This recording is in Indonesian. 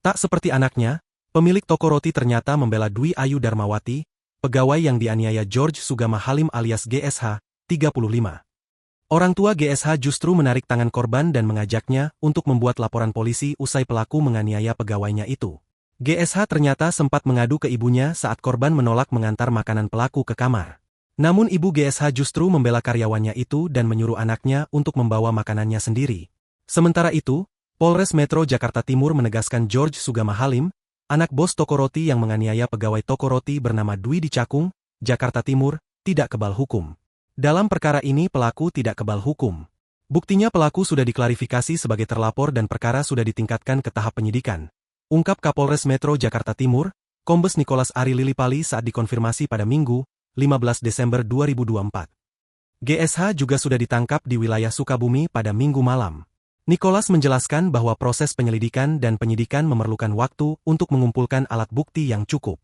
Tak seperti anaknya, pemilik toko roti ternyata membela Dwi Ayu Darmawati, pegawai yang dianiaya George Sugama Halim alias GSH, 35. Orang tua GSH justru menarik tangan korban dan mengajaknya untuk membuat laporan polisi usai pelaku menganiaya pegawainya itu. GSH ternyata sempat mengadu ke ibunya saat korban menolak mengantar makanan pelaku ke kamar. Namun ibu GSH justru membela karyawannya itu dan menyuruh anaknya untuk membawa makanannya sendiri. Sementara itu, Polres Metro Jakarta Timur menegaskan George Sugama Halim, anak bos toko roti yang menganiaya pegawai toko roti bernama Dwi di Cakung, Jakarta Timur, tidak kebal hukum. Dalam perkara ini pelaku tidak kebal hukum. Buktinya pelaku sudah diklarifikasi sebagai terlapor dan perkara sudah ditingkatkan ke tahap penyidikan. Ungkap Kapolres Metro Jakarta Timur, Kombes Nicholas Ari Lilipali saat dikonfirmasi pada Minggu, 15 Desember 2024. GSH juga sudah ditangkap di wilayah Sukabumi pada Minggu malam. Nicholas menjelaskan bahwa proses penyelidikan dan penyidikan memerlukan waktu untuk mengumpulkan alat bukti yang cukup.